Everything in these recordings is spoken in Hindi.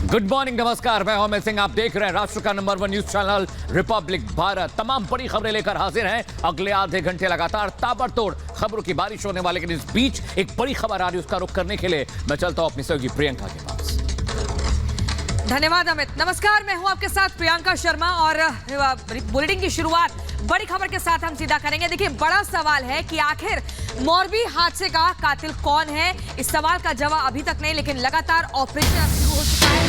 गुड मॉर्निंग, नमस्कार। मैं हूं अमित सिंह। आप देख रहे हैं राष्ट्र का number 1 news channel Republic Bharat. तमाम बड़ी खबरें लेकर हाजिर हैं। अगले आधे घंटे लगातार ताबड़तोड़ खबरों की बारिश होने वाली, लेकिन इस बीच एक बड़ी खबर आ रही है, उसका रुख करने के लिए मैं चलता हूं अपनी सहयोगी प्रियंका के पास। धन्यवाद अमित। नमस्कार, मैं हूं आपके साथ प्रियंका शर्मा और बुलेटिन की शुरुआत बड़ी खबर के साथ हम सीधा करेंगे। देखिए, बड़ा सवाल है कि आखिर मोरबी हादसे का कातिल कौन है। इस सवाल का जवाब अभी तक नहीं, लेकिन लगातार ऑपरेशन शुरू हो चुका है,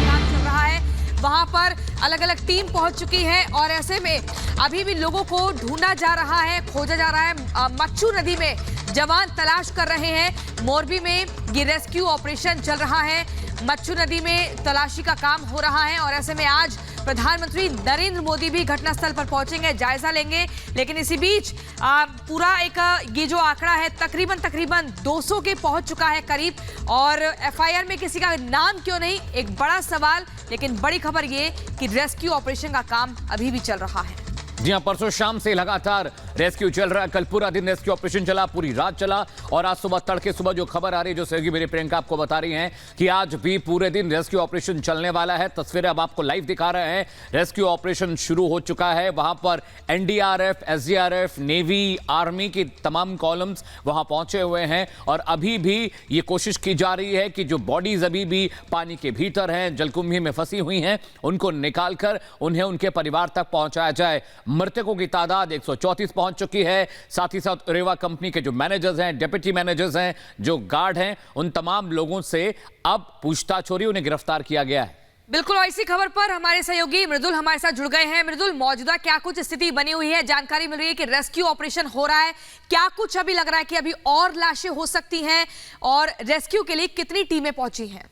काम चल रहा है। वहां पर अलग अलग टीम पहुंच चुकी है और ऐसे में अभी भी लोगों को ढूंढा जा रहा है, खोजा जा रहा है। मच्छू नदी में जवान तलाश कर रहे हैं। मोरबी में ये रेस्क्यू ऑपरेशन चल रहा है। मच्छू नदी में तलाशी का काम हो रहा है और ऐसे में आज प्रधानमंत्री नरेंद्र मोदी भी घटनास्थल पर पहुंचेंगे, जायजा लेंगे। लेकिन इसी बीच पूरा एक ये जो आंकड़ा है तकरीबन 200 के पहुंच चुका है करीब, और एफआईआर में किसी का नाम क्यों नहीं, एक बड़ा सवाल। लेकिन बड़ी खबर ये कि रेस्क्यू ऑपरेशन का काम अभी भी चल रहा है। जी हां, परसों शाम से लगातार रेस्क्यू चल रहा है। कल पूरा दिन रेस्क्यू ऑपरेशन चला, पूरी रात चला, और आज सुबह तड़के सुबह जो खबर आ रही है, जो सहयोगी मेरी प्रियंका आपको बता रही हैं कि आज भी पूरे दिन रेस्क्यू ऑपरेशन चलने वाला है। तस्वीरें अब आपको लाइव दिखा रहे हैं। रेस्क्यू ऑपरेशन शुरू हो चुका है। वहां पर एनडीआरएफ, एसडीआरएफ, नेवी, आर्मी की तमाम कॉलम्स वहां पहुंचे हुए हैं और अभी भी ये कोशिश की जा रही है कि जो बॉडीज अभी भी पानी के भीतर हैं, जलकुंभी में फंसी हुई हैं, उनको निकालकर उन्हें उनके परिवार तक पहुंचाया जाए। मृतकों की तादाद 134 पहुंच चुकी है। साथ ही साथ रेवा कंपनी के जो मैनेजर्स हैं, डिप्टी मैनेजर्स हैं, जो गार्ड हैं, उन तमाम लोगों से अब पूछताछ हो रही है, उन्हें गिरफ्तार किया गया है। बिल्कुल, और इसी खबर पर हमारे सहयोगी मृदुल हमारे साथ जुड़ गए हैं। मृदुल, मौजूदा क्या कुछ स्थिति बनी हुई है? जानकारी मिल रही है कि रेस्क्यू ऑपरेशन हो रहा है, क्या कुछ अभी लग रहा है कि अभी और लाशें हो सकती हैं, और रेस्क्यू के लिए कितनी टीमें पहुंची हैं?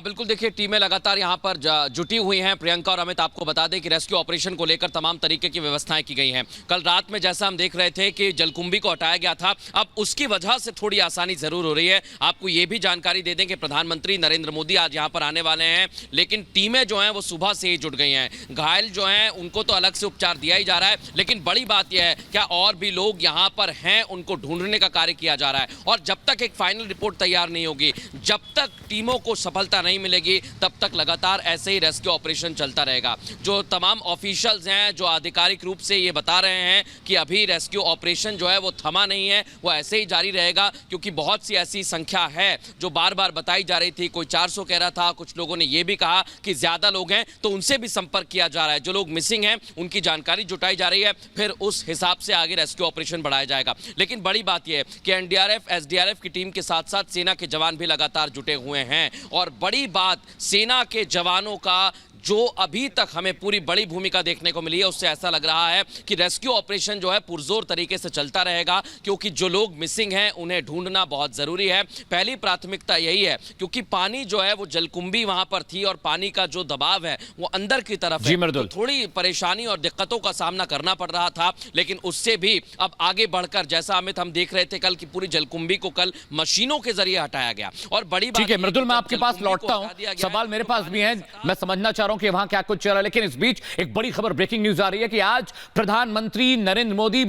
बिल्कुल, देखिए, टीमें लगातार यहां पर जुटी हुई हैं। प्रियंका और अमित, आपको बता दें कि रेस्क्यू ऑपरेशन को लेकर तमाम तरीके की व्यवस्थाएं की गई हैं। कल रात में जैसा हम देख रहे थे कि जलकुंभी को हटाया गया था, अब उसकी वजह से थोड़ी आसानी जरूर हो रही है। आपको ये भी जानकारी दे दें कि प्रधानमंत्री नरेंद्र मोदी आज यहां पर आने वाले हैं, लेकिन टीमें जो हैं वो सुबह से ही जुट गई हैं। घायल जो हैं उनको तो अलग से उपचार दिया ही जा रहा है, लेकिन बड़ी बात यह है क्या और भी लोग यहां पर हैं, उनको ढूंढने का कार्य किया जा रहा है। और जब तक एक फाइनल रिपोर्ट तैयार नहीं होगी, जब तक टीमों को सफलता नहीं मिलेगी, तब तक लगातार ऐसे ही रेस्क्यू ऑपरेशन चलता रहेगा। जो तमाम ऑफिशियल्स हैं, जो आधिकारिक रूप से ये बता रहे हैं कि अभी रेस्क्यू ऑपरेशन जो है वो थमा नहीं है, वो ऐसे ही जारी रहेगा, क्योंकि बहुत सी ऐसी संख्या है जो बार बार बताई जा रही थी। कोई 400 कह रहा था, कुछ लोगों ने ये भी कहा कि ज्यादा लोग हैं, तो उनसे भी संपर्क किया जा रहा है। जो लोग मिसिंग हैं उनकी जानकारी जुटाई जा रही है, फिर उस हिसाब से आगे रेस्क्यू ऑपरेशन बढ़ाया जाएगा। लेकिन बड़ी बात यह है कि एनडीआरएफ, एसडीआरएफ की टीम के साथ साथ सेना के जवान भी लगातार जुटे हुए हैं। और बड़ी बात, सेना के जवानों का जो अभी तक हमें पूरी बड़ी भूमिका देखने को मिली है, उससे ऐसा लग रहा है कि रेस्क्यू ऑपरेशन जो है पुरजोर तरीके से चलता रहेगा, क्योंकि जो लोग मिसिंग हैं उन्हें ढूंढना बहुत जरूरी है। पहली प्राथमिकता यही है, क्योंकि पानी जो है वो जलकुंभी वहां पर थी और पानी का जो दबाव है वो अंदर की तरफ है, तो थोड़ी परेशानी और दिक्कतों का सामना करना पड़ रहा था। लेकिन उससे भी अब आगे बढ़कर, जैसा अमित हम देख रहे थे कल की पूरी जलकुंभी को कल मशीनों के जरिए हटाया गया। और बड़ी बात, ठीक है मृदुल, मैं आपके पास लौटता हूं। सवाल मेरे पास भी है, मैं समझना चाह रहा हूं कि वहां क्या कुछ चल रहा है। लेकिन इस बीच एक बड़ी खबर, ब्रेकिंग न्यूज आ रही है कि आज प्रधानमंत्री नरेंद्र मोदी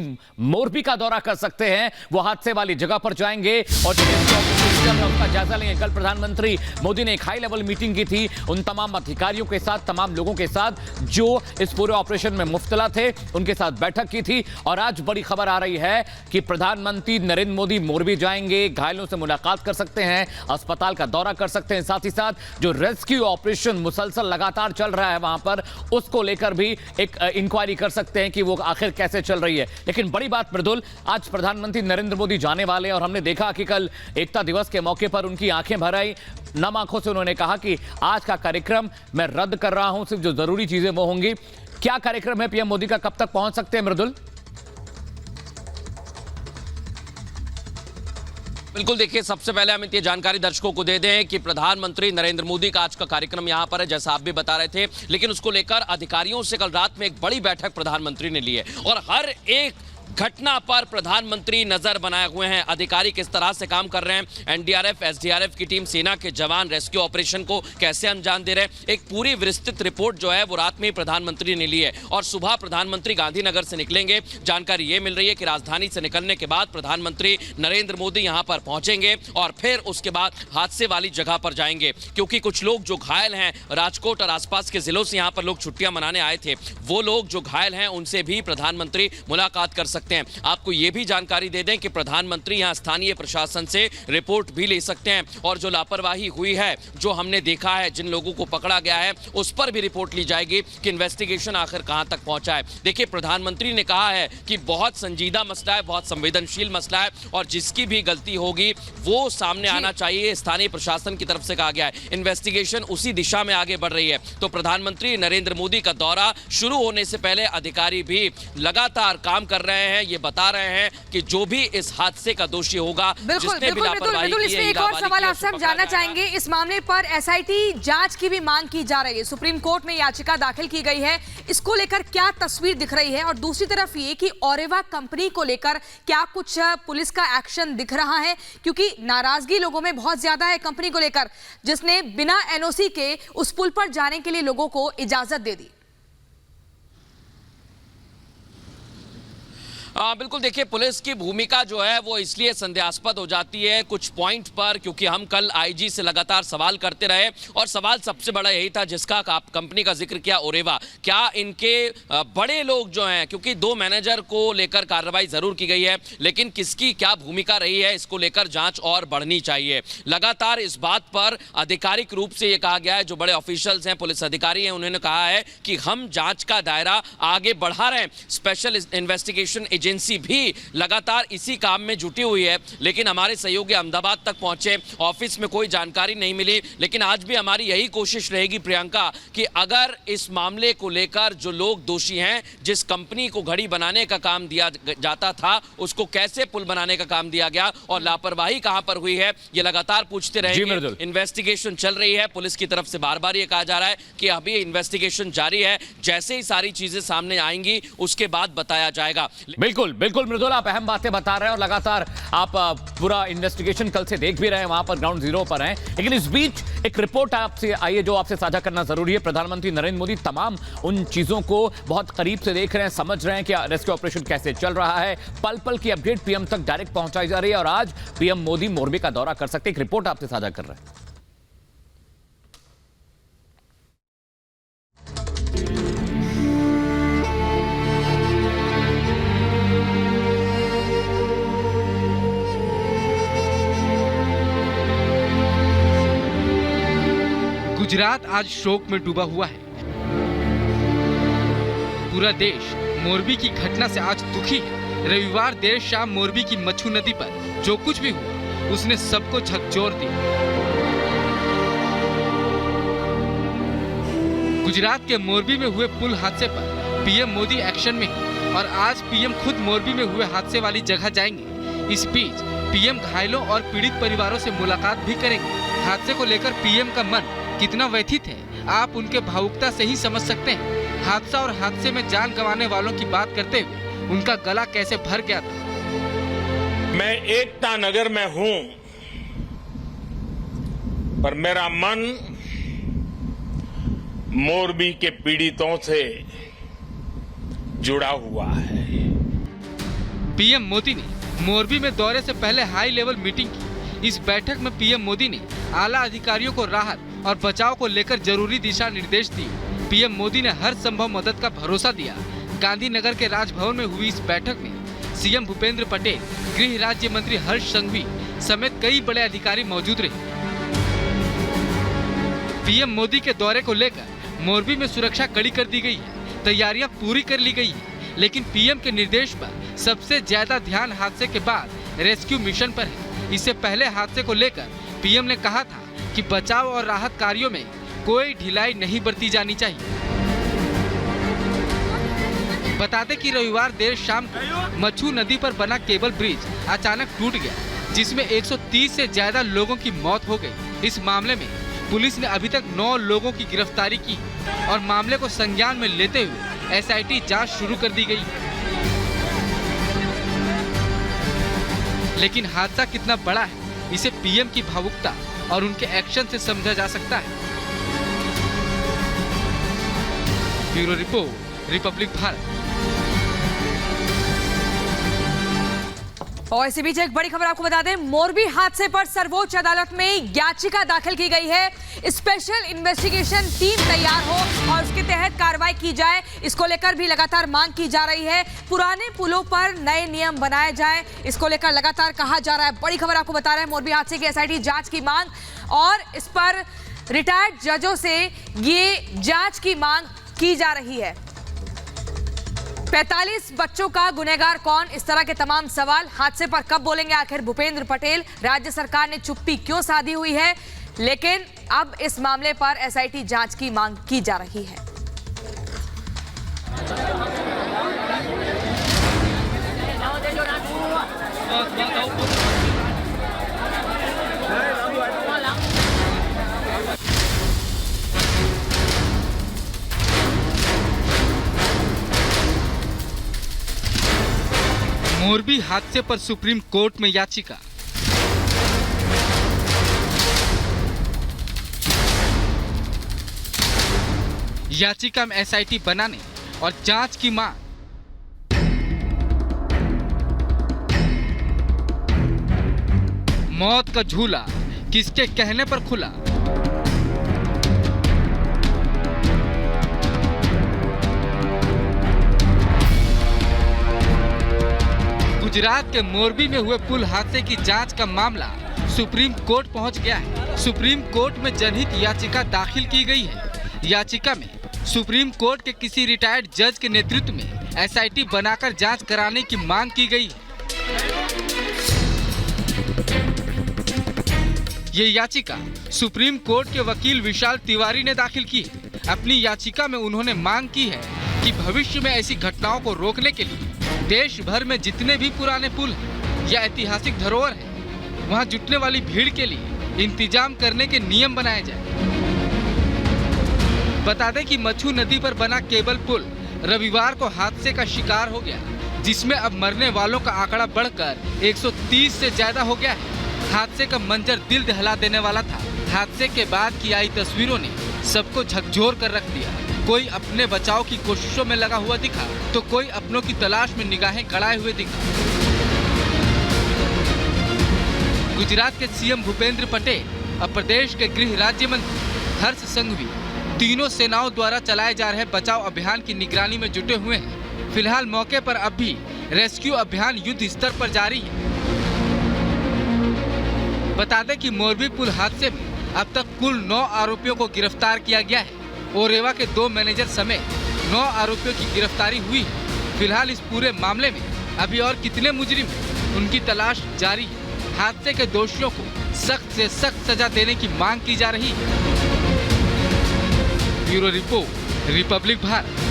मोरबी का दौरा कर सकते हैं। वो हादसे वाली जगह पर जाएंगे और उसका जायजा लेंगे। कल प्रधानमंत्री मोदी ने एक हाई लेवल मीटिंग की थी उन तमाम अधिकारियों के साथ, तमाम लोगों के साथ जो इस पूरे ऑपरेशन में मुफ्तला थे, उनके साथ बैठक की थी। और आज बड़ी खबर आ रही है कि प्रधानमंत्री नरेंद्र मोदी मोरबी जाएंगे, घायलों से मुलाकात कर सकते हैं, अस्पताल का दौरा कर सकते हैं। साथ ही साथ जो रेस्क्यू ऑपरेशन मुसलसल लगातार चल रहा है वहां पर, उसको लेकर भी एक इंक्वायरी कर सकते हैं कि वो आखिर कैसे चल रही है। लेकिन बड़ी बात मृदुल, आज प्रधानमंत्री नरेंद्र मोदी जाने वाले हैं और हमने देखा कि कल एकता दिवस के मौके पर उनकी आंखें भर आई। नम आंखों से उन्होंने कहा कि आज का कार्यक्रम मैं रद्द कर रहा हूं, सिर्फ जो जरूरी चीजें वो होंगी। क्या कार्यक्रम है पीएम मोदी का, कब तक पहुंच सकते हैं मृदुल? बिल्कुल, देखिए, सबसे पहले हम ये जानकारी दर्शकों को दे दें कि प्रधानमंत्री नरेंद्र मोदी का आज का कार्यक्रम यहां पर है, जैसा आप भी बता रहे थे। लेकिन उसको लेकर अधिकारियों से कल रात में एक बड़ी बैठक प्रधानमंत्री ने ली है और हर एक घटना पर प्रधानमंत्री नजर बनाए हुए हैं। अधिकारी किस तरह से काम कर रहे हैं, एनडीआरएफ, एसडीआरएफ की टीम, सेना के जवान रेस्क्यू ऑपरेशन को कैसे अंजाम दे रहे हैं, एक पूरी विस्तृत रिपोर्ट जो है वो रात में प्रधानमंत्री ने ली है और सुबह प्रधानमंत्री गांधीनगर से निकलेंगे। जानकारी ये मिल रही है कि राजधानी से निकलने के बाद प्रधानमंत्री नरेंद्र मोदी यहां पर पहुंचेंगे और फिर उसके बाद हादसे वाली जगह पर जाएंगे, क्योंकि कुछ लोग जो घायल हैं, राजकोट और आसपास के जिलों से यहां पर लोग छुट्टियां मनाने आए थे, वो लोग जो घायल हैं उनसे भी प्रधानमंत्री मुलाकात कर सकते हैं। आपको यह भी जानकारी दे दें कि प्रधानमंत्री यहां स्थानीय प्रशासन से रिपोर्ट भी ले सकते हैं और जो लापरवाही हुई है, जो हमने देखा है, जिन लोगों को पकड़ा गया है, उस पर भी रिपोर्ट ली जाएगी कि इन्वेस्टिगेशन आखिर कहां तक पहुंचा है। देखिए, प्रधानमंत्री ने कहा है कि बहुत संजीदा मसला है, बहुत संवेदनशील मसला है और जिसकी भी गलती होगी वो सामने आना चाहिए। स्थानीय प्रशासन की तरफ से कहा गया है, इन्वेस्टिगेशन उसी दिशा में आगे बढ़ रही है। तो प्रधानमंत्री नरेंद्र मोदी का दौरा शुरू होने से पहले अधिकारी भी लगातार काम कर रहे हैं, ये बता रहे हैं कि जो भी इस हादसे का दोषी होगा, जिसने भी लापरवाही की है, इसमें एक और सवाल आपसे हम जानना चाहेंगे। इस मामले पर एसआईटी जांच की भी मांग की जा रही है, सुप्रीम कोर्ट में याचिका दाखिल की गई है, इसको लेकर क्या तस्वीर दिख रही है? और दूसरी तरफ ये कि ओरेवा कंपनी को लेकर क्या कुछ पुलिस का एक्शन दिख रहा है? क्योंकि नाराजगी लोगों में बहुत ज्यादा है कंपनी को लेकर, जिसने बिना एनओसी के उस पुल पर जाने के लिए लोगों को इजाजत दे दी। बिल्कुल, देखिए, पुलिस की भूमिका जो है वो इसलिए संदेहास्पद हो जाती है कुछ पॉइंट पर, क्योंकि हम कल आईजी से लगातार सवाल करते रहे और सवाल सबसे बड़ा यही था जिसका कंपनी का जिक्र किया, ओरेवा। क्या इनके बड़े लोग जो हैं, क्योंकि 2 मैनेजर को लेकर कार्रवाई जरूर की गई है, लेकिन किसकी क्या भूमिका रही है, इसको लेकर जांच और बढ़नी चाहिए। लगातार इस बात पर आधिकारिक रूप से यह कहा गया है, जो बड़े ऑफिशियल्स हैं, पुलिस अधिकारी हैं, उन्होंने कहा है कि हम जांच का दायरा आगे बढ़ा रहे हैं। स्पेशल इन्वेस्टिगेशन एजेंसी भी लगातार इसी काम में जुटी हुई है, लेकिन हमारे सहयोगी अहमदाबाद तक पहुंचे, ऑफिस में कोई जानकारी नहीं मिली। लेकिन आज भी हमारी यही कोशिश रहेगी प्रियंका कि अगर इस मामले को लेकर जो लोग दोषी हैं, जिस कंपनी को घड़ी बनाने का काम दिया जाता था, उसको कैसे पुल बनाने का काम दिया गया और लापरवाही कहां पर हुई है, ये लगातार पूछते रहेंगे। इन्वेस्टिगेशन चल रही है, पुलिस की तरफ से बार बार ये कहा जा रहा है कि अभी इन्वेस्टिगेशन जारी है, जैसे ही सारी चीजें सामने आएंगी उसके बाद बताया जाएगा। बिल्कुल बिल्कुल मृदुल, आप अहम बातें बता रहे हैं और लगातार आप पूरा इन्वेस्टिगेशन कल से देख भी रहे हैं, वहां पर ग्राउंड जीरो पर हैं। लेकिन इस बीच एक रिपोर्ट आपसे आई है जो आपसे साझा करना जरूरी है। प्रधानमंत्री नरेंद्र मोदी तमाम उन चीजों को बहुत करीब से देख रहे हैं, समझ रहे हैं कि रेस्क्यू ऑपरेशन कैसे चल रहा है। पल पल की अपडेट पीएम तक डायरेक्ट पहुंचाई जा रही है और आज पीएम मोदी मोरबी का दौरा कर सकते हैं। एक रिपोर्ट आपसे साझा कर रहे हैं। गुजरात आज शोक में डूबा हुआ है। पूरा देश मोरबी की घटना से आज दुखी है। रविवार देर शाम मोरबी की मच्छू नदी पर जो कुछ भी हुआ, उसने सबको झकझोर दिया। गुजरात के मोरबी में हुए पुल हादसे पर पीएम मोदी एक्शन में है और आज पीएम खुद मोरबी में हुए हादसे वाली जगह जाएंगे। इस बीच पीएम घायलों और पीड़ित परिवारों से मुलाकात भी करेंगे। हादसे को लेकर पीएम का मन कितना व्यथित है, आप उनके भावुकता से ही समझ सकते हैं। हादसा और हादसे में जान गंवाने वालों की बात करते हुए उनका गला कैसे भर गया था। मैं एकता नगर में हूं, पर मेरा मन मोरबी के पीड़ितों से जुड़ा हुआ है। पीएम मोदी ने मोरबी में दौरे से पहले हाई लेवल मीटिंग की। इस बैठक में पीएम मोदी ने आला अधिकारियों को राहत और बचाव को लेकर जरूरी दिशा निर्देश दिए। पीएम मोदी ने हर संभव मदद का भरोसा दिया। गांधीनगर के राजभवन में हुई इस बैठक में सीएम भूपेंद्र पटेल, गृह राज्य मंत्री हर्ष संघवी समेत कई बड़े अधिकारी मौजूद रहे। पीएम मोदी के दौरे को लेकर मोरबी में सुरक्षा कड़ी कर दी गई है, तैयारियां पूरी कर ली गई है। लेकिन पीएम के निर्देश पर सबसे ज्यादा ध्यान हादसे के बाद रेस्क्यू मिशन पर है। इससे पहले हादसे को लेकर पीएम ने कहा था कि बचाव और राहत कार्यों में कोई ढिलाई नहीं बरती जानी चाहिए। बता दें कि रविवार देर शाम को मच्छू नदी पर बना केबल ब्रिज अचानक टूट गया, जिसमें 130 से ज्यादा लोगों की मौत हो गई। इस मामले में पुलिस ने अभी तक 9 लोगों की गिरफ्तारी की और मामले को संज्ञान में लेते हुए एसआईटी जांच शुरू कर दी गई। लेकिन हादसा कितना बड़ा है इसे पीएम की भावुकता और उनके एक्शन से समझा जा सकता है। Bureau report, Republic Bharat. और इसी बीच एक बड़ी खबर आपको बता दें, मोरबी हादसे पर सर्वोच्च अदालत में याचिका दाखिल की गई है। स्पेशल इन्वेस्टिगेशन टीम तैयार हो और उसके तहत कार्रवाई की जाए, इसको लेकर भी लगातार मांग की जा रही है। पुराने पुलों पर नए नियम बनाए जाए, इसको लेकर लगातार कहा जा रहा है। बड़ी खबर आपको बता रहे हैं, मोरबी हादसे की एसआईटी जांच की मांग और इस पर रिटायर्ड जजों से ये जांच की मांग की जा रही है। 45 बच्चों का गुनहगार कौन, इस तरह के तमाम सवाल। हादसे पर कब बोलेंगे आखिर भूपेंद्र पटेल? राज्य सरकार ने चुप्पी क्यों साधी हुई है? लेकिन अब इस मामले पर एसआईटी जांच की मांग की जा रही है। मोरबी हादसे पर सुप्रीम कोर्ट में याचिका। याचिका में एसआईटी बनाने और जांच की मांग। मौत का झूला किसके कहने पर खुला? गुजरात के मोरबी में हुए पुल हादसे की जांच का मामला सुप्रीम कोर्ट पहुंच गया है। सुप्रीम कोर्ट में जनहित याचिका दाखिल की गई है। याचिका में सुप्रीम कोर्ट के किसी रिटायर्ड जज के नेतृत्व में एसआईटी बनाकर जांच कराने की मांग की गई है। ये याचिका सुप्रीम कोर्ट के वकील विशाल तिवारी ने दाखिल की है। अपनी याचिका में उन्होंने मांग की है कि भविष्य में ऐसी घटनाओं को रोकने के लिए देश भर में जितने भी पुराने पुल हैं या ऐतिहासिक धरोहर हैं, वहां जुटने वाली भीड़ के लिए इंतजाम करने के नियम बनाए जाए। बता दें कि मच्छू नदी पर बना केबल पुल रविवार को हादसे का शिकार हो गया, जिसमें अब मरने वालों का आंकड़ा बढ़कर 130 से ज्यादा हो गया है। हादसे का मंजर दिल दहला देने वाला था। हादसे के बाद की आई तस्वीरों ने सबको झकझोर कर रख दिया। कोई अपने बचाव की कोशिशों में लगा हुआ दिखा तो कोई अपनों की तलाश में निगाहें गड़ाए हुए दिखा। गुजरात के सीएम भूपेंद्र पटेल और प्रदेश के गृह राज्य मंत्री हर्ष संघवी तीनों सेनाओं द्वारा चलाए जा रहे बचाव अभियान की निगरानी में जुटे हुए हैं। फिलहाल मौके पर अब भी रेस्क्यू अभियान युद्ध स्तर पर जारी है। बता दें कि मोरबी पुल हादसे में अब तक कुल 9 आरोपियों को गिरफ्तार किया गया है और रेवा के 2 मैनेजर समेत 9 आरोपियों की गिरफ्तारी हुई है। फिलहाल इस पूरे मामले में अभी और कितने मुजरिम हैं, उनकी तलाश जारी है। हादसे के दोषियों को सख्त से सख्त सजा देने की मांग की जा रही है। Bureau report, Republic Bharat.